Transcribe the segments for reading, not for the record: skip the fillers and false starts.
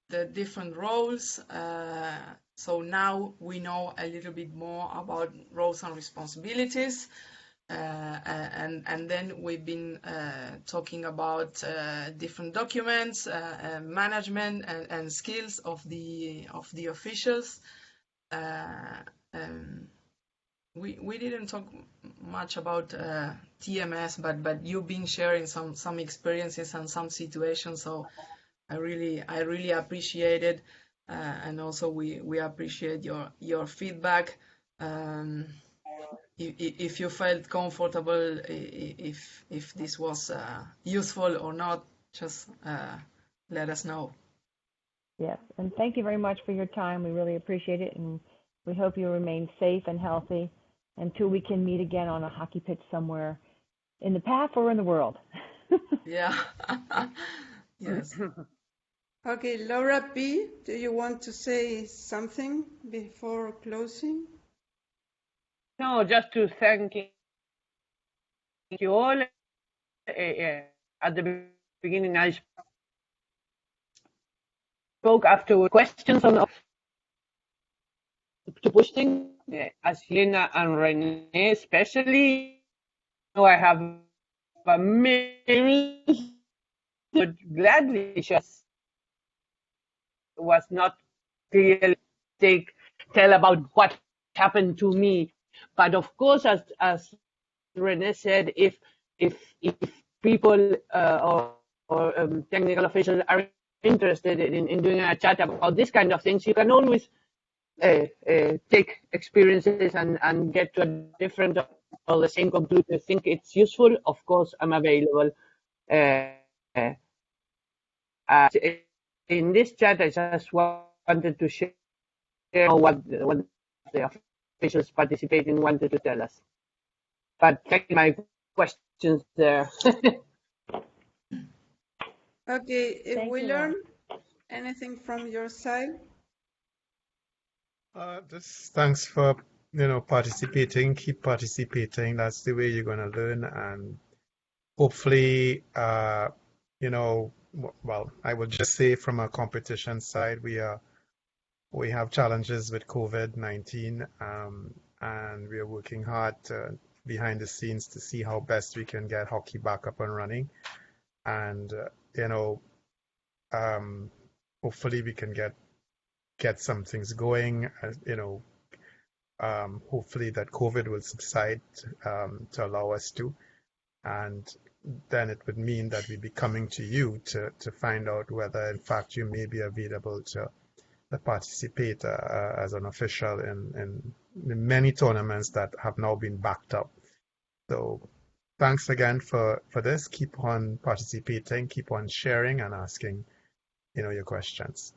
the different roles. So now we know a little bit more about roles and responsibilities. And then we've been talking about different documents, management and skills of the officials. We didn't talk much about TMS, but you've been sharing some experiences and some situations, so I really appreciate it, and also we appreciate your feedback. If you felt comfortable, if this was useful or not, just let us know. Yes, and thank you very much for your time. We really appreciate it, and we hope you remain safe and healthy until we can meet again on a hockey pitch somewhere in the PAF or in the world. Yeah. Yes. Okay, Laura B., do you want to say something before closing? No, just to thank you all. At the beginning, I spoke after questions on to push things, as Lena and Renee especially. I have a many, but gladly just was not clearly tell about what happened to me. But of course, as Renee said, if people or technical officials are interested in doing a chat about this kind of things, you can always take experiences and get to a different or the same conclusion. I think it's useful. Of course, I'm available. In this chat, I just wanted to share what the officials participating wanted to tell us. But take my questions there. Okay, if Thank we you, learn anything from your side? Just thanks for participating. Keep participating. That's the way you're gonna learn, and hopefully, well, I would just say from a competition side, we have challenges with COVID-19, and we are working hard behind the scenes to see how best we can get hockey back up and running, and hopefully we can get some things going. Hopefully that COVID will subside to allow us to, and then it would mean that we'd be coming to you to find out whether in fact you may be available to participate as an official in many tournaments that have now been backed up. So thanks again for this. Keep on participating, keep on sharing and asking your questions.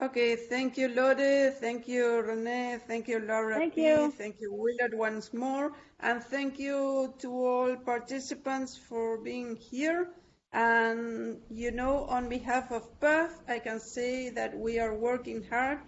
Okay, thank you, Lode. Thank you, Renee. Thank you, Laura Thank P. you. Thank you, Willard, once more. And thank you to all participants for being here. And, on behalf of PAF, I can say that we are working hard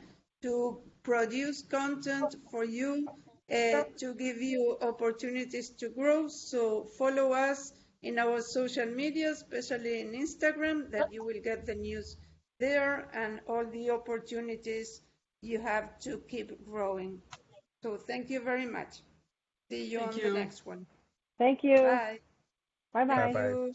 to produce content for you, to give you opportunities to grow. So follow us in our social media, especially in Instagram, that you will get the news there and all the opportunities you have to keep growing. So thank you very much. See you on the next one. Thank you. Bye. Bye-bye. Thank Bye-bye. you.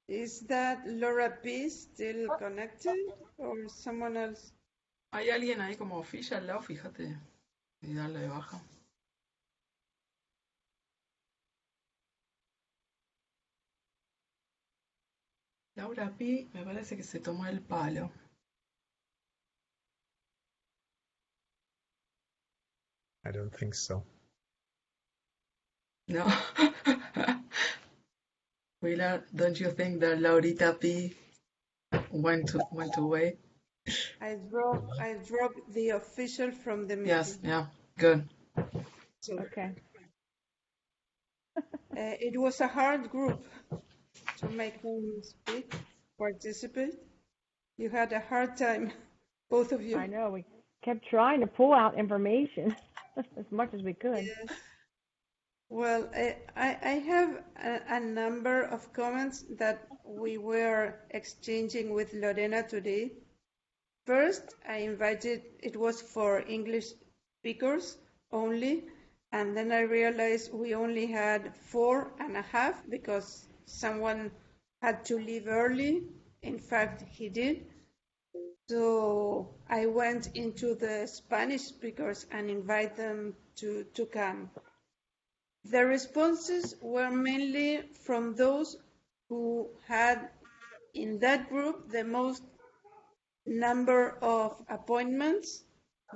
Is that Laura P. still connected or someone else? Hay alguien ahí como ficha al lado, fíjate, y darle de baja. Laura P. me parece que se tomó el palo. I don't think so. No. Wheeler, don't you think that Laurita P. went away? I dropped the official from the meeting. Yes, yeah, good. So, Okay. it was a hard group to make him speak, participate. You had a hard time, both of you. I know. We kept trying to pull out information as much as we could. Yes. Well, I have a number of comments that we were exchanging with Lorena today. First, it was for English speakers only, and then I realized we only had 4.5 because someone had to leave early. In fact, he did. So I went into the Spanish speakers and invite them to come. The responses were mainly from those who had in that group the most number of appointments,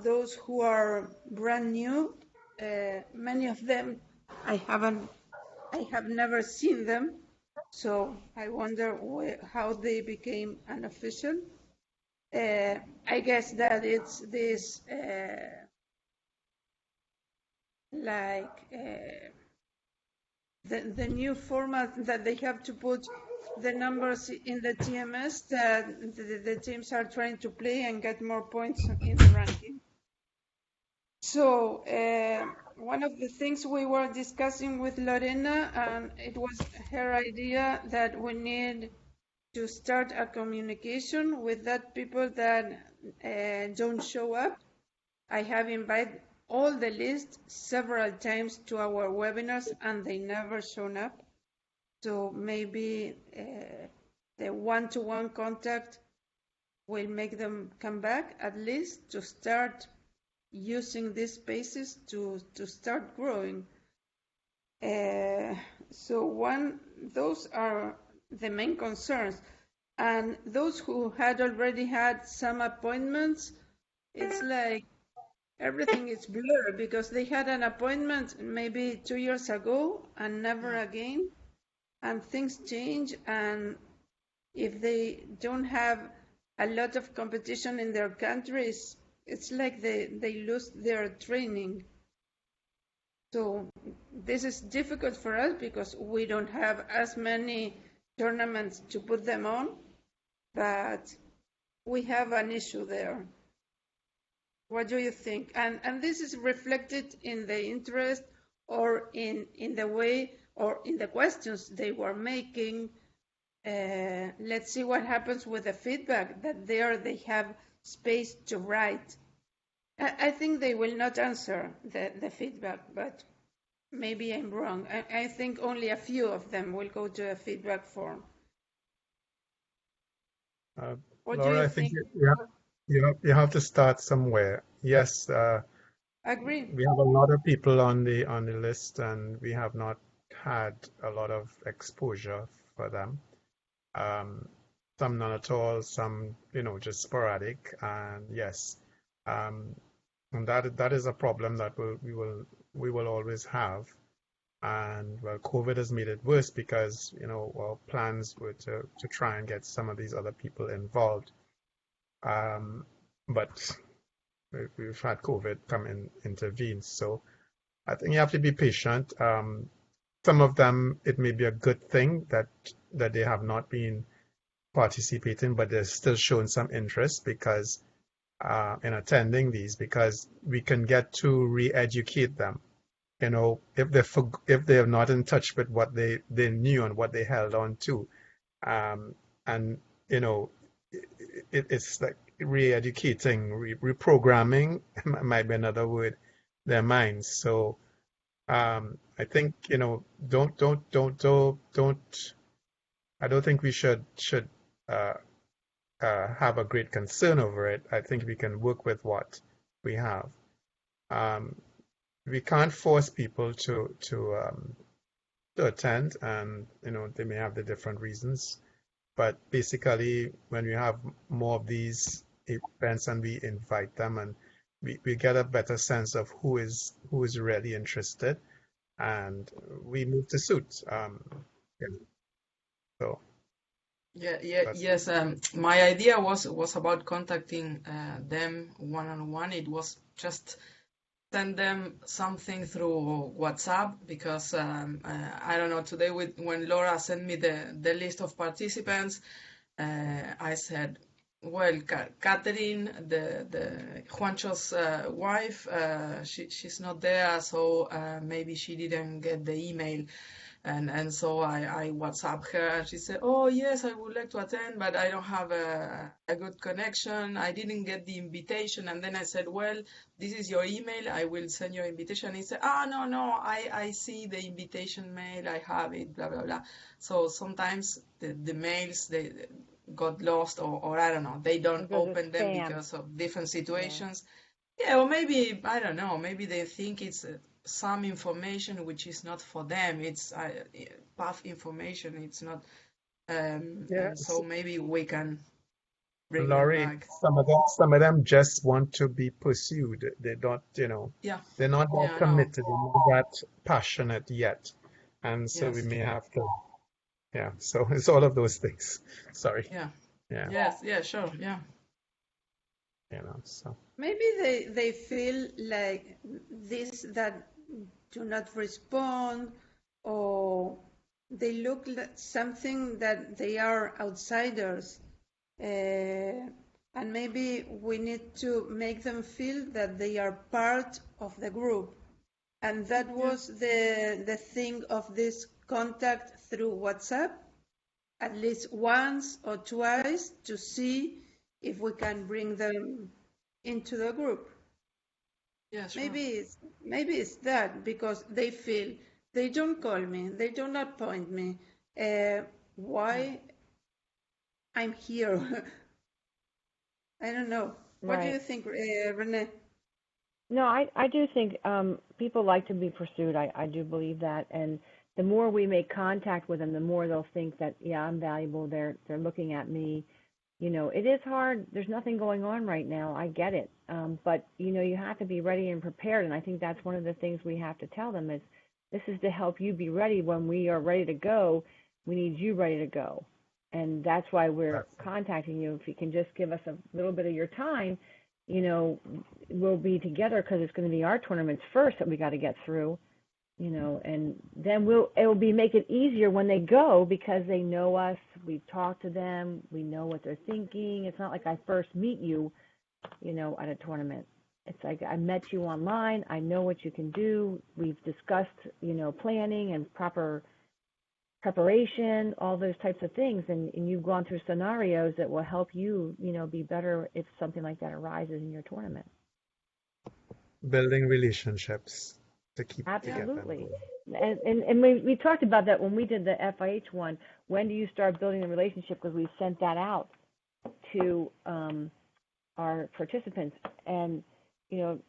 those who are brand new. Many of them I have never seen them, so I wonder how they became unofficial. I guess that it's this the new format that they have to put the numbers in the TMS that the teams are trying to play and get more points in the ranking. So one of the things we were discussing with Lorena, and it was her idea that we need to start a communication with that people that don't show up. I have invited all the list several times to our webinars and they never shown up. So maybe the one-to-one contact will make them come back at least to start using these spaces to start growing. So those are the main concerns. And those who had already had some appointments, it's like everything is blurred because they had an appointment maybe 2 years ago and never again, and things change, and if they don't have a lot of competition in their countries, it's like they lose their training. So this is difficult for us because we don't have as many tournaments to put them on, but we have an issue there. What do you think? And this is reflected in the interest or in the way or in the questions they were making. Let's see what happens with the feedback that they have space to write. I think they will not answer the feedback, but maybe I'm wrong. I think only a few of them will go to a feedback form. Laura, I think you have to start somewhere. Yes, agree. We have a lot of people on the list, and we have not had a lot of exposure for them. Some none at all, some just sporadic, and yes, and that is a problem that we will always have. And well, COVID has made it worse because our plans were to try and get some of these other people involved, but we've had COVID come in intervene. So I think you have to be patient. Some of them, it may be a good thing that they have not been participating, but they're still showing some interest because in attending these, because we can get to re-educate them. If they're not in touch with what they knew and what they held on to, and it's like re-educating, reprogramming might be another word, their minds. So I think don't I don't think we should uh, have a great concern over it. I think we can work with what we have. Um, we can't force people to attend, and they may have the different reasons. But basically, when we have more of these events and we invite them, and we get a better sense of who is really interested, and we move to suit. Yeah, so that's Yes. My idea was about contacting them one-on-one. It was just send them something through WhatsApp because I don't know, today when Laura sent me the list of participants, I said, well, Catherine, the Juancho's wife, she's not there, so maybe she didn't get the email. And so I WhatsApp her and she said, oh yes, I would like to attend, but I don't have a good connection. I didn't get the invitation. And then I said, well, this is your email. I will send you an invitation. He said, no, I see the invitation mail. I have it, blah, blah, blah. So sometimes the mails, they got lost or I don't know, they don't Because it's open them spam. because of different Yeah. situations. Yeah, or maybe, I don't know, maybe they think it's some information which is not for them. It's path information. It's not, yeah. and so maybe we can bring them Laurie, back. some of them just want to be pursued. They don't, Yeah, they're not that yeah, I know. committed, they're not that passionate yet. And so we Yes, may have to, yeah. So it's all of those things. Sorry. yeah, Yeah, yes, yeah, sure, yeah, so Maybe they feel like this that do not respond, or they look like something that they are outsiders. And maybe we need to make them feel that they are part of the group. And that yeah, was the thing of this contact through WhatsApp, at least once or twice, to see if we can bring them into the group. yeah, sure. Maybe it's that, because they feel they don't call me, they don't appoint me. Yeah, Why I'm here? I don't know. What do you Right. think, Renee? No, I do think people like to be pursued. I do believe that, and the more we make contact with them, the more they'll think that, yeah, I'm valuable. They're looking at me. It is hard. There's nothing going on right now. I get it. But you have to be ready and prepared. And I think that's one of the things we have to tell them is this is to help you be ready when we are ready to go. We need you ready to go. And that's why we're that's contacting you. If you can just give us a little bit of your time, we'll be together because it's going to be our tournaments first that we got to get through. And then it'll make it easier when they go because they know us, we've talked to them, we know what they're thinking. It's not like I first meet you, at a tournament. It's like I met you online, I know what you can do, we've discussed, planning and proper preparation, all those types of things, and you've gone through scenarios that will help you, be better if something like that arises in your tournament. building relationships to get them Absolutely. going. And we talked about that when we did the FIH one. When do you start building the relationship? Because we sent that out to our participants. And,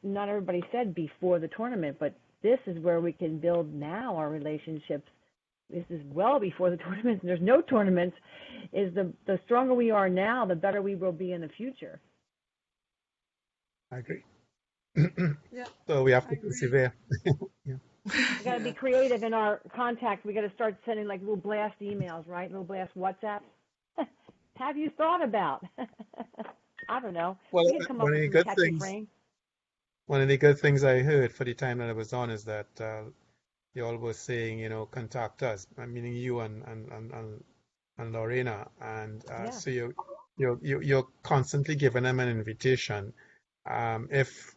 not everybody said before the tournament, but this is where we can build now our relationships. This is well before the tournaments. There's no tournaments. Is the stronger we are now, the better we will be in the future. I agree. Yeah, So we have I to agree. persevere. Yeah. We got to be yeah, creative in our contact. We got to start sending like little blast emails, right? Little blast WhatsApp. Have you thought about? I don't know. Well, We can come up with some catchy phrases. one of the good things I heard for the time that I was on is that you all were saying, contact us, meaning you and Lorena, and Yeah, so you're constantly giving them an invitation. If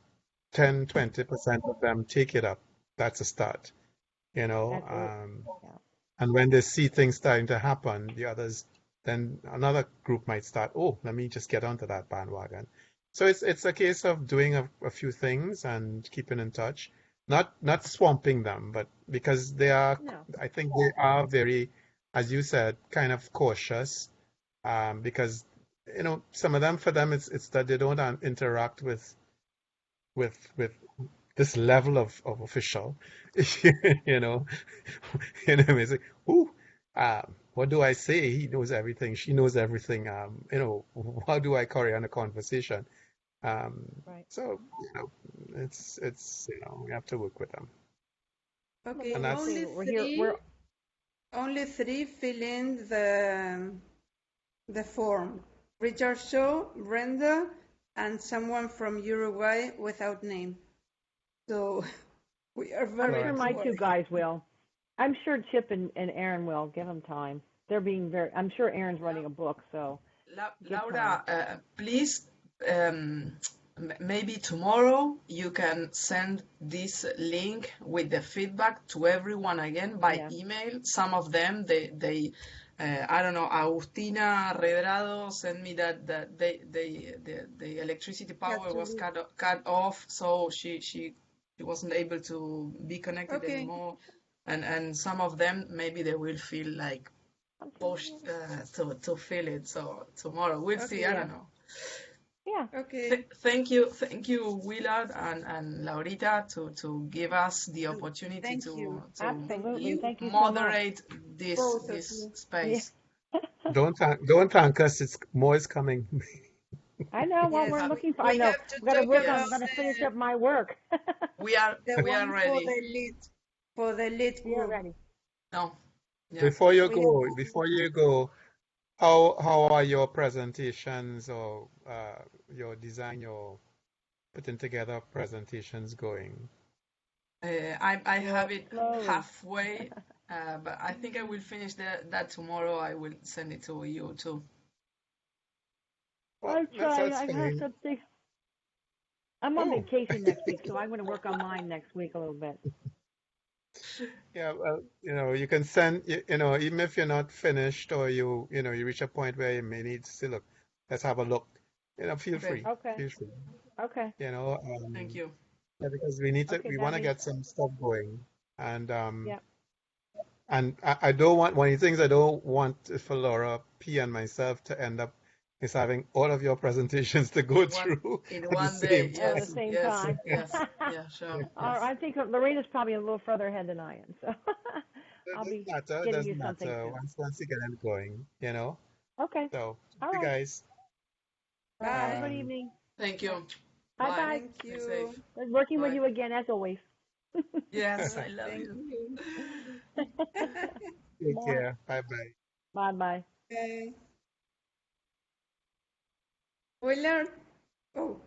10-20% of them take it up, that's a start, that's it. Yeah. and when they see things starting to happen, the others, then another group might start, oh, let me just get onto that bandwagon. So it's a case of doing a few things and keeping in touch, not swamping them, but because No. I think they are very as you said, kind of cautious, because some of them, for them, it's that they don't interact with this level of official, you know, it's like, ooh, what do I say? He knows everything. She knows everything. How do I carry on a conversation? Right. So, it's we have to work with them. Okay, And that's, only We're here. three, only three fill in the form. Richard Shaw, Brenda, and someone from Uruguay without name. So we are I'm very sure my two guys will. I'm sure Chip and Aaron will. Give them time. They're being very. I'm sure Aaron's writing a book, so give Laura, please, maybe tomorrow you can send this link with the feedback to everyone again by Yeah. email. Some of them, I don't know, Agustina Redrado sent me that the electricity power was cut off, so she wasn't able to be connected anymore. And some of them, maybe they will feel like pushed to fill it. So tomorrow we'll see. I don't know. Yeah. Okay. Thank you, Willard and Laurita, to give us the opportunity to Absolutely. Thank you moderate so much. this space. don't thank us. More is coming. I know what we're looking for. I know. We've got to work on. Got to finish up my work. We are ready. For the lead We are group. ready. No. Yeah. Before you go, how are your presentations or your design, your putting together presentations going? I have it slowly. halfway, but I think I will finish that tomorrow. I will send it to you too. Well, I'm trying. that's I have fine. something. I'm on vacation next week, so I'm going to work on mine next week a little bit. Yeah, well, you can send, even if you're not finished or you reach a point where you may need to say, look, let's have a look. Feel free. Okay. Feel free. Okay. Thank you. Yeah, because we want to get some stuff going. And Yeah. and I don't want, one of the things I don't want for Laura P and myself to end up is having all of your presentations to go through in at one the day. same time. At the same time. Yes. Yeah, sure. Yes. I think Lorena's probably a little further ahead than I am, so I'll be getting you something soon. Once you get them going, Okay. So, All you right. guys. Have a good evening. Thank you. Bye bye. Thank you. Stay safe. Working with Bye. you again as always. Yes, I love you. Take care. Bye-bye. Bye bye. Okay. Willard. Oh.